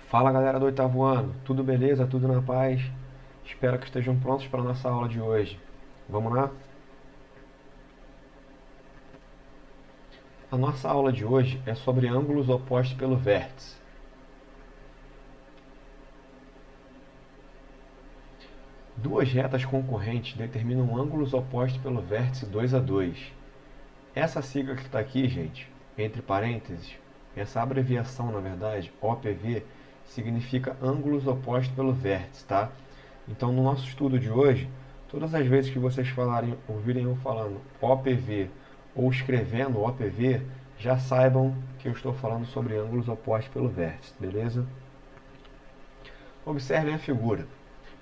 Fala galera do oitavo ano, tudo beleza? Tudo na paz? Espero que estejam prontos para a nossa aula de hoje. Vamos lá? A nossa aula de hoje é sobre ângulos opostos pelo vértice. Duas retas concorrentes determinam ângulos opostos pelo vértice 2 a 2. Essa sigla que está aqui, gente, entre parênteses, essa abreviação, na verdade, OPV, significa ângulos opostos pelo vértice, tá? Então, no nosso estudo de hoje, todas as vezes que vocês ouvirem eu falando OPV ou escrevendo OPV, já saibam que eu estou falando sobre ângulos opostos pelo vértice, beleza? Observem a figura.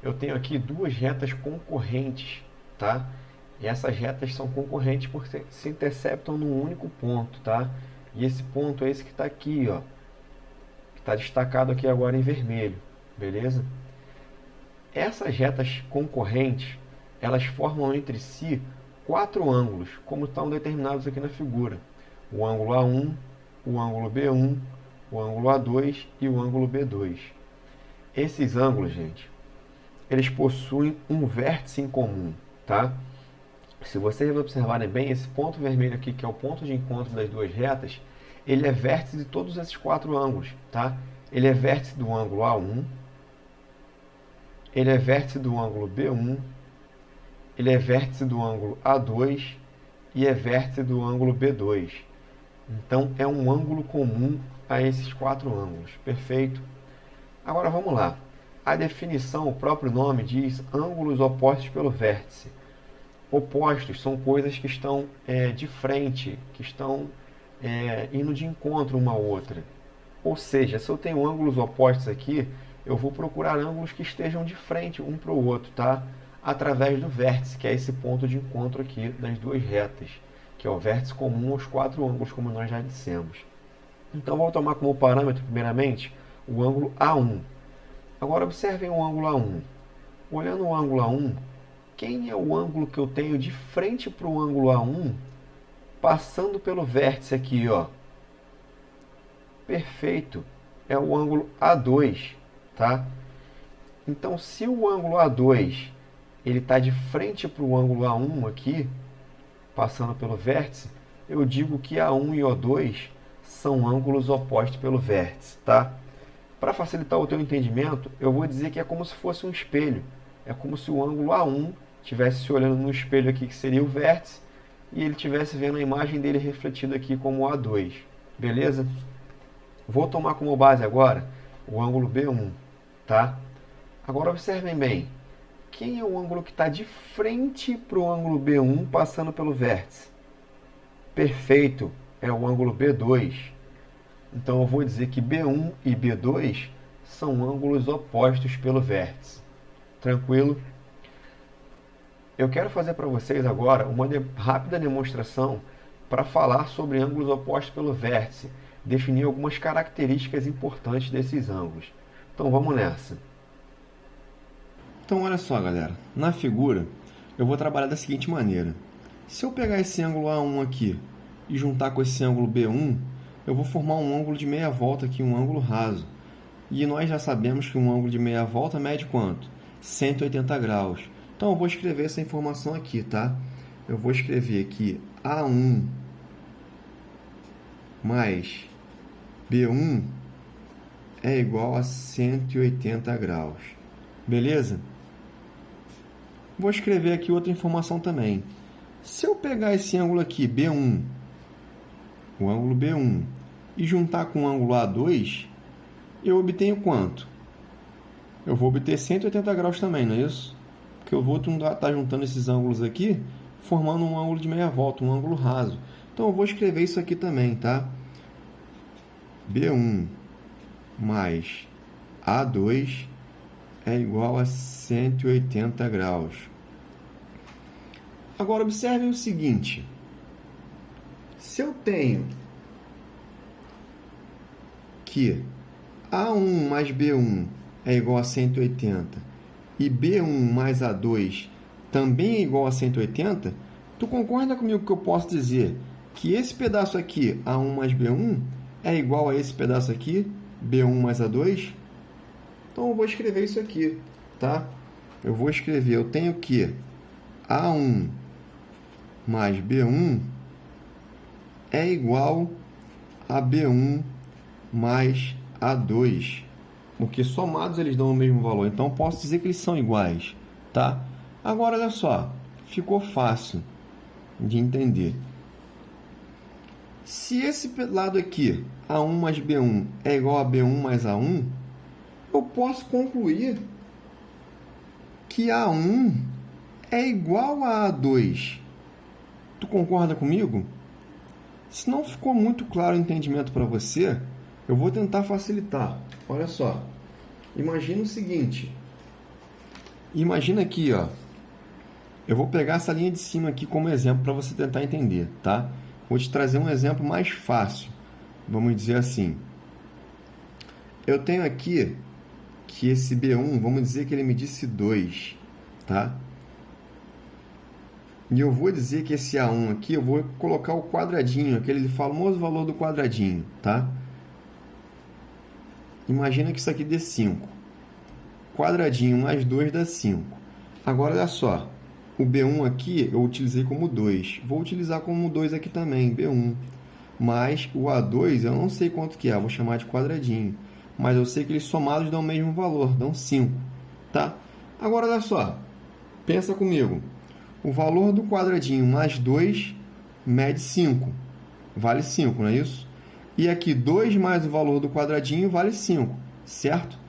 Eu tenho aqui duas retas concorrentes, tá? E essas retas são concorrentes porque se interceptam num único ponto, tá? E esse ponto é esse que está aqui, ó. Que está destacado aqui agora em vermelho, beleza? Essas retas concorrentes, elas formam entre si quatro ângulos, como estão determinados aqui na figura. O ângulo A1, o ângulo B1, o ângulo A2 e o ângulo B2. Esses ângulos, gente, eles possuem um vértice em comum, tá? Se vocês observarem bem, esse ponto vermelho aqui, que é o ponto de encontro das duas retas, ele é vértice de todos esses quatro ângulos, tá? Ele é vértice do ângulo A1, ele é vértice do ângulo B1, ele é vértice do ângulo A2 e é vértice do ângulo B2. Então, é um ângulo comum a esses quatro ângulos. Perfeito? Agora, vamos lá. A definição, o próprio nome diz ângulos opostos pelo vértice. Opostos são coisas que estão de frente, que estão indo de encontro uma à outra. Ou seja, se eu tenho ângulos opostos aqui, eu vou procurar ângulos que estejam de frente um para o outro, tá? Através do vértice, que é esse ponto de encontro aqui das duas retas, que é o vértice comum aos quatro ângulos, como nós já dissemos. Então, vou tomar como parâmetro, primeiramente, o ângulo A1. Agora, observem o ângulo A1. Olhando o ângulo A1, quem é o ângulo que eu tenho de frente para o ângulo A1, passando pelo vértice aqui, ó? Perfeito, é o ângulo A2, tá? Então, se o ângulo A2 ele está de frente para o ângulo A1 aqui, passando pelo vértice, eu digo que A1 e O2 são ângulos opostos pelo vértice, tá? Para facilitar o teu entendimento, eu vou dizer que é como se fosse um espelho. É como se o ângulo A1 estivesse se olhando no espelho aqui, que seria o vértice, e ele estivesse vendo a imagem dele refletida aqui como A2. Beleza? Vou tomar como base agora o ângulo B1, tá? Agora observem bem. Quem é o ângulo que está de frente para o ângulo B1 passando pelo vértice? Perfeito, é o ângulo B2. Então eu vou dizer que B1 e B2 são ângulos opostos pelo vértice. Tranquilo? Eu quero fazer para vocês agora uma rápida demonstração para falar sobre ângulos opostos pelo vértice, definir algumas características importantes desses ângulos. Então vamos nessa. Então olha só, galera, na figura eu vou trabalhar da seguinte maneira. Se eu pegar esse ângulo A1 aqui e juntar com esse ângulo B1, eu vou formar um ângulo de meia volta aqui, um ângulo raso. E nós já sabemos que um ângulo de meia volta mede quanto? 180 graus. Então eu vou escrever essa informação aqui, tá? Eu vou escrever aqui A1 mais B1 é igual a 180 graus. Beleza? Vou escrever aqui outra informação também. Se eu pegar esse ângulo aqui, B1, o ângulo B1, e juntar com o ângulo A2, eu obtenho quanto? Eu vou obter 180 graus também, não é isso? Porque eu vou estar juntando esses ângulos aqui, formando um ângulo de meia volta, um ângulo raso. Então, eu vou escrever isso aqui também, tá? B1 mais A2 é igual a 180 graus. Agora, observem o seguinte. Se eu tenho que A1 mais B1 é igual a 180 e B1 mais A2 também é igual a 180, tu concorda comigo que eu posso dizer que esse pedaço aqui, A1 mais B1, é igual a esse pedaço aqui, B1 mais A2? Então eu vou escrever isso aqui, tá? Eu vou escrever, eu tenho que A1 mais B1 é igual a B1 mais A2, porque somados eles dão o mesmo valor, então posso dizer que eles são iguais, tá? Agora olha só, ficou fácil de entender. Se esse lado aqui, A1 mais B1, é igual a B1 mais A1, eu posso concluir que A1 é igual a A2. Tu concorda comigo? Se não ficou muito claro o entendimento para você, eu vou tentar facilitar. Olha só. Imagina o seguinte. Imagina aqui, ó. Eu vou pegar essa linha de cima aqui como exemplo para você tentar entender, tá? Vou te trazer um exemplo mais fácil. Vamos dizer assim. Eu tenho aqui que esse B1, vamos dizer que ele me disse 2, tá? E eu vou dizer que esse A1 aqui, eu vou colocar o quadradinho, aquele famoso valor do quadradinho, tá? Imagina que isso aqui dê 5. Quadradinho mais 2 dá 5. Agora, olha só. O B1 aqui eu utilizei como 2. Vou utilizar como 2 aqui também, B1. Mas o A2 eu não sei quanto que é, eu vou chamar de quadradinho. Mas eu sei que eles somados dão o mesmo valor, dão 5, tá? Agora, olha só. Pensa comigo. O valor do quadradinho mais 2 mede 5. Vale 5, não é isso? E aqui 2 mais o valor do quadradinho vale 5, certo?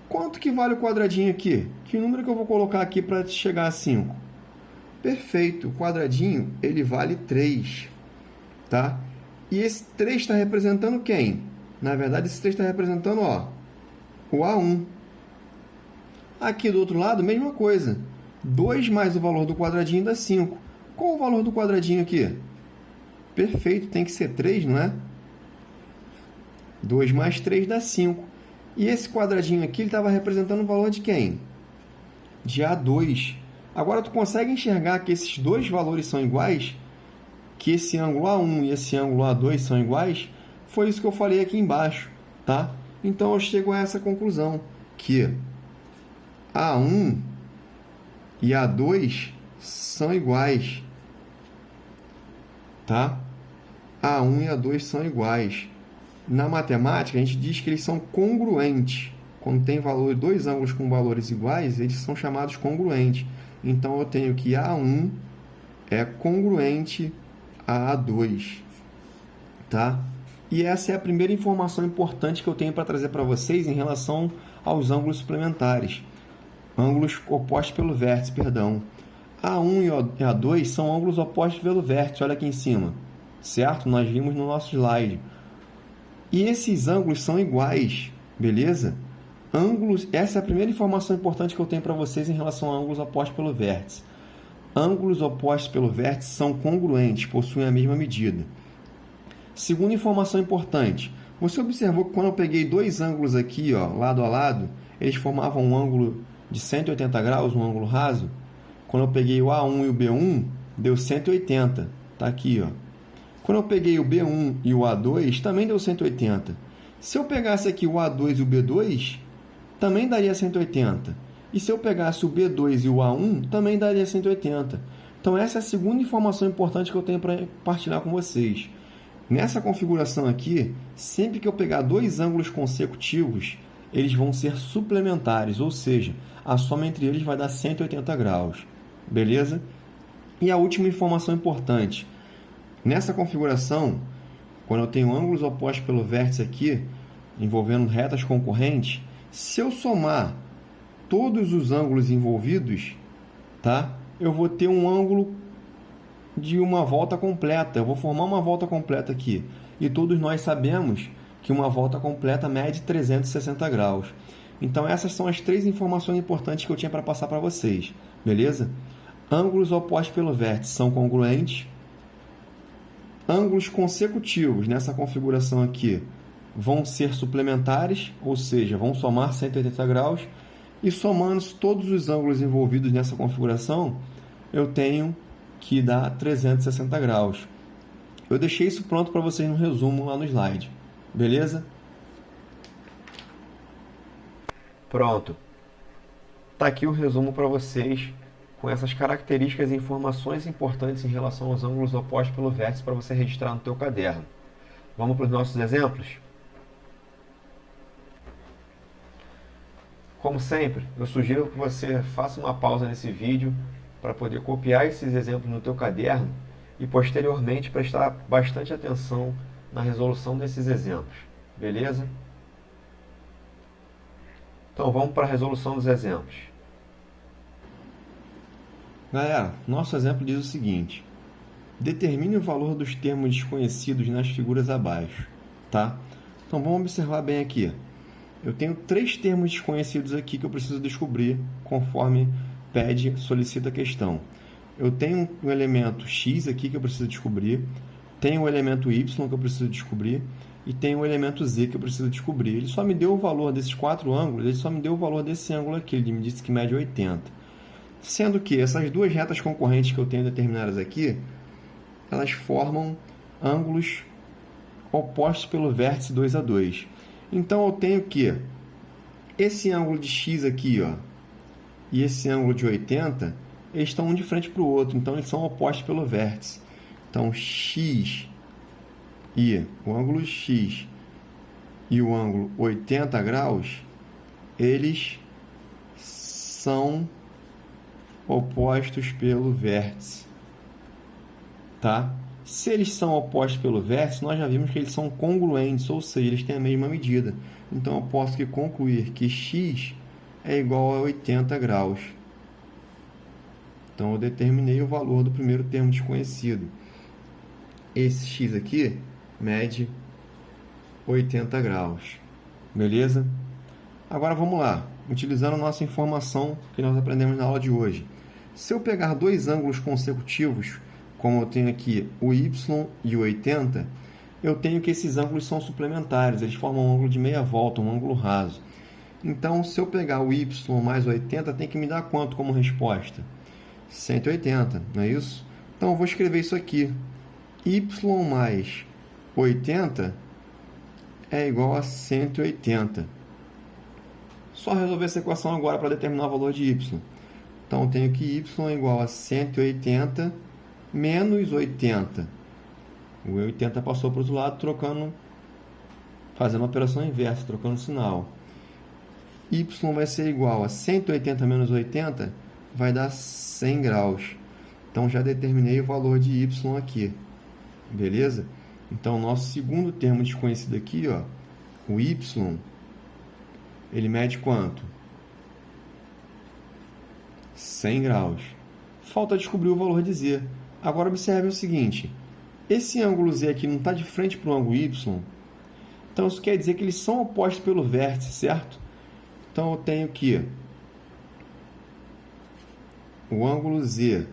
Quanto que vale o quadradinho aqui? Que número que eu vou colocar aqui para chegar a 5? Perfeito, o quadradinho ele vale 3, tá? E esse 3 está representando quem? Na verdade, esse 3 está representando, ó, o A1. Aqui do outro lado, mesma coisa. 2 mais o valor do quadradinho dá 5. Qual o valor do quadradinho aqui? Perfeito, tem que ser 3, não é? 2 mais 3 dá 5. E esse quadradinho aqui estava representando o valor de quem? De A2. Agora, tu consegue enxergar que esses dois valores são iguais? Que esse ângulo A1 e esse ângulo A2 são iguais? Foi isso que eu falei aqui embaixo, tá? Então, eu chego a essa conclusão, que A1 e A2 são iguais, tá? A1 e A2 são iguais. Na matemática, a gente diz que eles são congruentes. Quando tem valor, dois ângulos com valores iguais, eles são chamados congruentes. Então, eu tenho que A1 é congruente a A2, tá? E essa é a primeira informação importante que eu tenho para trazer para vocês em relação aos ângulos suplementares. Ângulos opostos pelo vértice, perdão. A1 e A2 são ângulos opostos pelo vértice, olha aqui em cima, certo? Nós vimos no nosso slide. E esses ângulos são iguais, beleza? Ângulos, essa é a primeira informação importante que eu tenho para vocês em relação a ângulos opostos pelo vértice. Ângulos opostos pelo vértice são congruentes, possuem a mesma medida. Segunda informação importante, você observou que quando eu peguei dois ângulos aqui, ó, lado a lado, eles formavam um ângulo de 180 graus, um ângulo raso? Quando eu peguei o A1 e o B1, deu 180, tá aqui, ó. Quando eu peguei o B1 e o A2, também deu 180. Se eu pegasse aqui o A2 e o B2, também daria 180. E se eu pegasse o B2 e o A1, também daria 180. Então, essa é a segunda informação importante que eu tenho para partilhar com vocês. Nessa configuração aqui, sempre que eu pegar dois ângulos consecutivos, eles vão ser suplementares, ou seja, a soma entre eles vai dar 180 graus. Beleza? E a última informação importante. Nessa configuração, quando eu tenho ângulos opostos pelo vértice aqui, envolvendo retas concorrentes, se eu somar todos os ângulos envolvidos, tá? Eu vou ter um ângulo de uma volta completa. Eu vou formar uma volta completa aqui. E todos nós sabemos que uma volta completa mede 360 graus. Então, essas são as três informações importantes que eu tinha para passar para vocês. Beleza? Ângulos opostos pelo vértice são congruentes. Ângulos consecutivos nessa configuração aqui vão ser suplementares, ou seja, vão somar 180 graus. E somando todos os ângulos envolvidos nessa configuração, eu tenho que dar 360 graus. Eu deixei isso pronto para vocês no resumo lá no slide. Beleza? Pronto. Tá aqui o resumo para vocês com essas características e informações importantes em relação aos ângulos opostos pelo vértice para você registrar no teu caderno. Vamos para os nossos exemplos? Como sempre, eu sugiro que você faça uma pausa nesse vídeo para poder copiar esses exemplos no teu caderno e posteriormente prestar bastante atenção na resolução desses exemplos. Beleza? Então vamos para a resolução dos exemplos. Galera, nosso exemplo diz o seguinte: determine o valor dos termos desconhecidos nas figuras abaixo, tá? Então vamos observar bem aqui. Eu tenho 3 termos desconhecidos aqui que eu preciso descobrir conforme solicita a questão. Eu tenho um elemento x aqui que eu preciso descobrir, tenho o elemento y que eu preciso descobrir e tenho o elemento z que eu preciso descobrir. Ele só me deu o valor desses 4 ângulos, ele só me deu o valor desse ângulo aqui, ele me disse que mede 80. Sendo que essas duas retas concorrentes que eu tenho determinadas aqui, elas formam ângulos opostos pelo vértice 2 a 2. Então, eu tenho que esse ângulo de x aqui, ó, e esse ângulo de 80, eles estão um de frente para o outro, então eles são opostos pelo vértice. Então, x e o ângulo x e o ângulo 80 graus, eles são opostos pelo vértice, tá? Se eles são opostos pelo vértice, nós já vimos que eles são congruentes, ou seja, eles têm a mesma medida. Então, eu posso concluir que x é igual a 80 graus. Então, eu determinei o valor do primeiro termo desconhecido. Esse x aqui mede 80 graus. Beleza? Agora, vamos lá. Utilizando a nossa informação que nós aprendemos na aula de hoje. Se eu pegar 2 ângulos consecutivos, como eu tenho aqui o y e o 80, eu tenho que esses ângulos são suplementares, eles formam um ângulo de meia volta, um ângulo raso. Então, se eu pegar o y mais 80, tem que me dar quanto como resposta? 180, não é isso? Então, eu vou escrever isso aqui. Y mais 80 é igual a 180. Só resolver essa equação agora para determinar o valor de y. Então, eu tenho que y é igual a 180 menos 80. O 80 passou para o outro lado, fazendo a operação inversa, trocando o sinal. Y vai ser igual a 180 menos 80, vai dar 100 graus. Então, já determinei o valor de y aqui. Beleza? Então, nosso segundo termo desconhecido aqui, ó, o y, ele mede quanto? 100 graus. Falta descobrir o valor de z. Agora, observe o seguinte. Esse ângulo z aqui não está de frente para o ângulo y. Então, isso quer dizer que eles são opostos pelo vértice, certo? Então, eu tenho que o ângulo z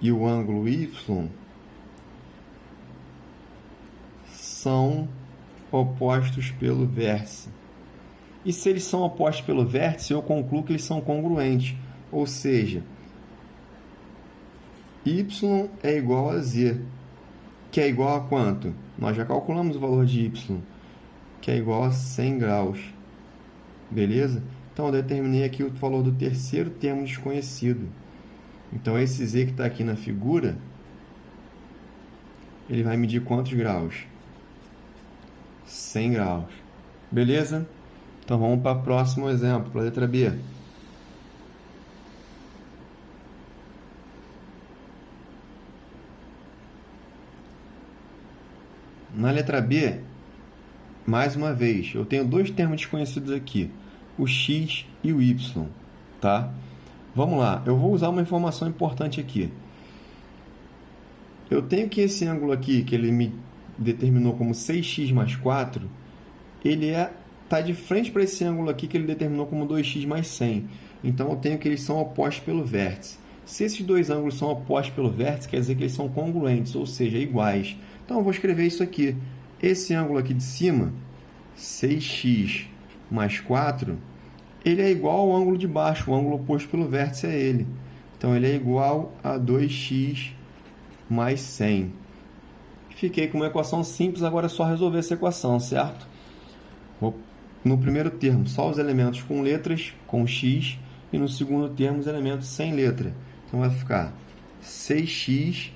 e o ângulo y são opostos pelo vértice. E se eles são opostos pelo vértice, eu concluo que eles são congruentes. Ou seja, y é igual a z, que é igual a quanto? Nós já calculamos o valor de y, que é igual a 100 graus. Beleza? Então, eu determinei aqui o valor do terceiro termo desconhecido. Então, esse z que está aqui na figura, ele vai medir quantos graus? 100 graus. Beleza? Então, vamos para o próximo exemplo, para a letra B. Na letra B, mais uma vez, eu tenho 2 termos desconhecidos aqui, o x e o y, tá? Vamos lá, eu vou usar uma informação importante aqui. Eu tenho que esse ângulo aqui, que ele me determinou como 6x mais 4, ele está de frente para esse ângulo aqui que ele determinou como 2x mais 100. Então, eu tenho que eles são opostos pelo vértice. Se esses 2 ângulos são opostos pelo vértice, quer dizer que eles são congruentes, ou seja, iguais. Então, eu vou escrever isso aqui. Esse ângulo aqui de cima, 6x mais 4, ele é igual ao ângulo de baixo. O ângulo oposto pelo vértice é ele. Então, ele é igual a 2x mais 100. Fiquei com uma equação simples, agora é só resolver essa equação, certo? Vou no primeiro termo, só os elementos com letras, com x, e no segundo termo, os elementos sem letra. Então, vai ficar 6x,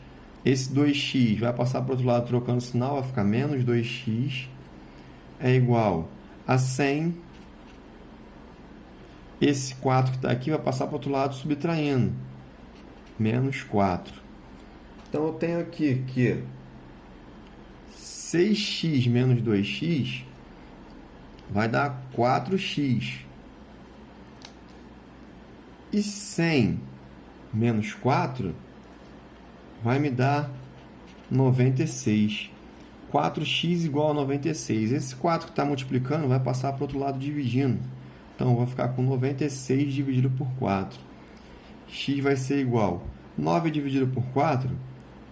esse 2x vai passar para o outro lado trocando sinal, vai ficar menos 2x, é igual a 100. Esse 4 que está aqui vai passar para o outro lado subtraindo, menos 4. Então, eu tenho aqui que 6x menos 2x vai dar 4x. E 100 menos 4 vai me dar 96. 4x igual a 96. Esse 4 que está multiplicando vai passar para o outro lado dividindo. Então, eu vou ficar com 96 dividido por 4. X vai ser igual. 9 dividido por 4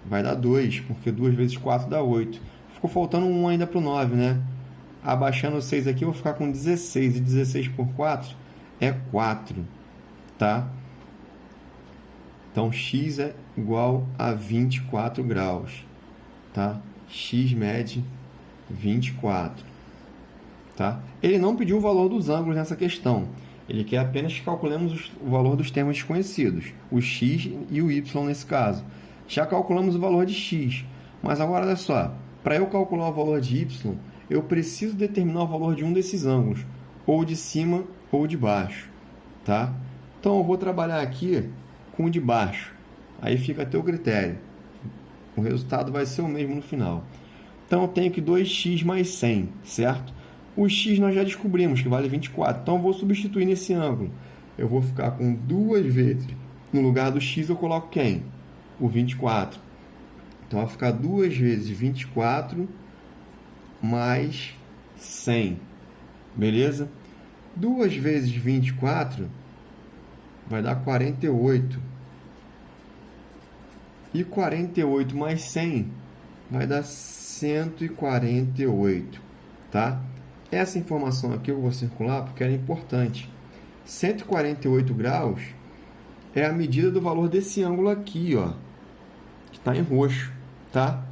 vai dar 2, porque 2 vezes 4 dá 8. Ficou faltando 1 ainda para o 9, né? Abaixando o 6 aqui, eu vou ficar com 16. E 16 por 4 é 4, tá? Então, x é igual a 24 graus, tá? X mede 24. Tá? Ele não pediu o valor dos ângulos nessa questão. Ele quer apenas que calculemos o valor dos termos desconhecidos, o x e o y nesse caso. Já calculamos o valor de x, mas agora olha só, para eu calcular o valor de y, eu preciso determinar o valor de um desses ângulos, ou de cima ou de baixo. Tá? Então eu vou trabalhar aqui com o de baixo, aí fica a teu critério. O resultado vai ser o mesmo no final. Então eu tenho que 2x mais 100, certo? O x nós já descobrimos que vale 24, então eu vou substituir nesse ângulo. Eu vou ficar com 2 vezes, no lugar do x eu coloco quem? O 24. Então vai ficar 2 vezes 24 mais 100. Beleza? 2 vezes 24 vai dar 48. E 48 mais 100 vai dar 148, tá? Essa informação aqui eu vou circular porque ela é importante. 148 graus é a medida do valor desse ângulo aqui, ó, que está em roxo, tá?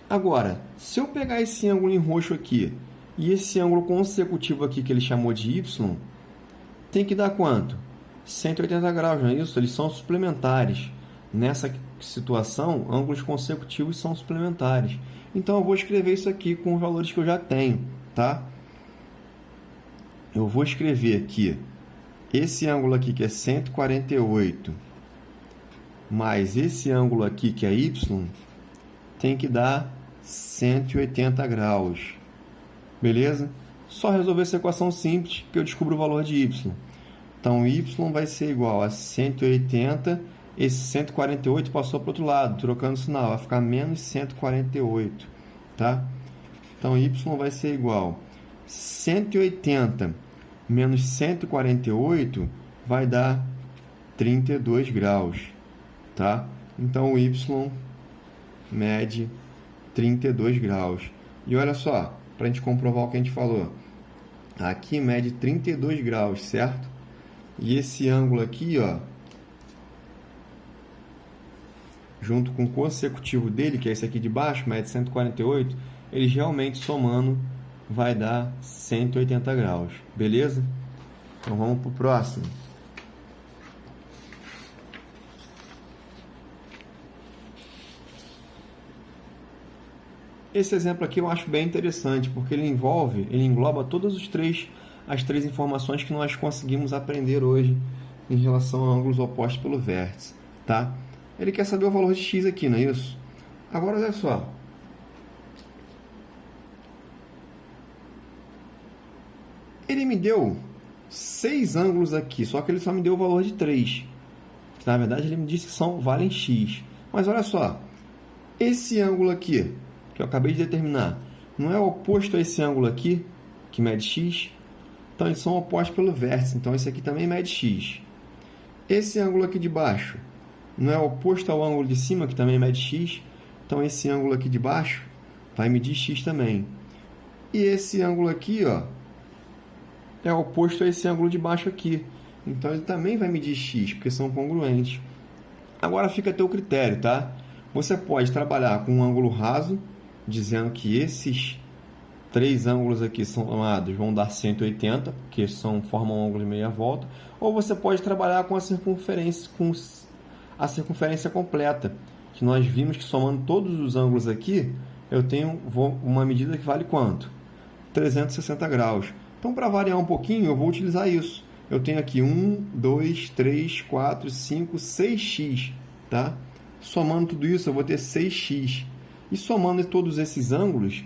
Agora, se eu pegar esse ângulo em roxo aqui e esse ângulo consecutivo aqui que ele chamou de y, tem que dar quanto? 180 graus, não é isso? Eles são suplementares. Nessa situação, ângulos consecutivos são suplementares. Então, eu vou escrever isso aqui com os valores que eu já tenho, tá? Eu vou escrever aqui esse ângulo aqui que é 148 mais esse ângulo aqui que é y tem que dar 180 graus. Beleza? Só resolver essa equação simples que eu descubro o valor de y. Então, y vai ser igual a 180. Esse 148 passou para o outro lado, trocando o sinal, vai ficar menos 148, tá? Então, y vai ser igual a 180 menos 148 vai dar 32 graus, tá? Então, o y mede 32 graus. E olha só, para a gente comprovar o que a gente falou, aqui mede 32 graus, certo? E esse ângulo aqui, ó, junto com o consecutivo dele, que é esse aqui de baixo, mede 148, eles realmente somando vai dar 180 graus. Beleza? Então vamos para o próximo. Esse exemplo aqui eu acho bem interessante, porque ele engloba as três informações que nós conseguimos aprender hoje em relação a ângulos opostos pelo vértice, tá? Ele quer saber o valor de x aqui, não é isso? Agora, olha só. Ele me deu 6 ângulos aqui, só que ele só me deu o valor de 3. Na verdade, ele me disse que valem x. Mas olha só, esse ângulo aqui, que eu acabei de determinar, não é oposto a esse ângulo aqui, que mede x? Então, eles são opostos pelo vértice. Então, esse aqui também mede x. Esse ângulo aqui de baixo não é oposto ao ângulo de cima, que também mede x? Então, esse ângulo aqui de baixo vai medir x também. E esse ângulo aqui, ó, é oposto a esse ângulo de baixo aqui. Então, ele também vai medir x, porque são congruentes. Agora, fica a teu critério, tá? Você pode trabalhar com um ângulo raso, dizendo que esses três ângulos aqui somados vão dar 180, porque formam um ângulo de meia volta. Ou você pode trabalhar com a circunferência completa, que nós vimos que somando todos os ângulos aqui, eu tenho uma medida que vale quanto? 360 graus. Então, para variar um pouquinho, eu vou utilizar isso. Eu tenho aqui 1, 2, 3, 4, 5, 6x, tá? Somando tudo isso, eu vou ter 6x. E somando todos esses ângulos,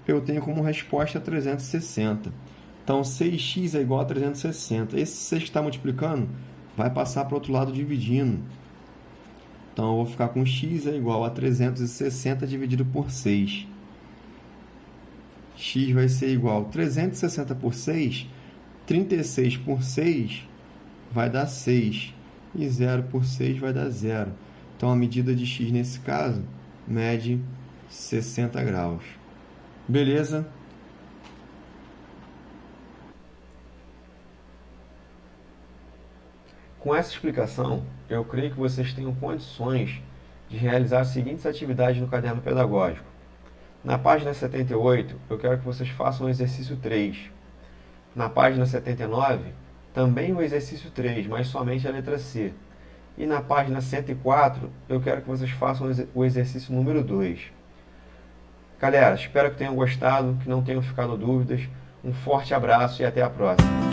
eu tenho como resposta 360. Então, 6x é igual a 360. Esse 6 que está multiplicando vai passar para o outro lado dividindo. Então, eu vou ficar com x é igual a 360 dividido por 6. X vai ser igual a 360 por 6, 36 por 6 vai dar 6. E 0 por 6 vai dar 0. Então, a medida de x nesse caso mede 60 graus. Beleza? Com essa explicação, eu creio que vocês tenham condições de realizar as seguintes atividades no caderno pedagógico. Na página 78, eu quero que vocês façam o exercício 3. Na página 79, também o exercício 3, mas somente a letra C. E na página 104, eu quero que vocês façam o exercício número 2. Galera, espero que tenham gostado, que não tenham ficado dúvidas. Um forte abraço e até a próxima.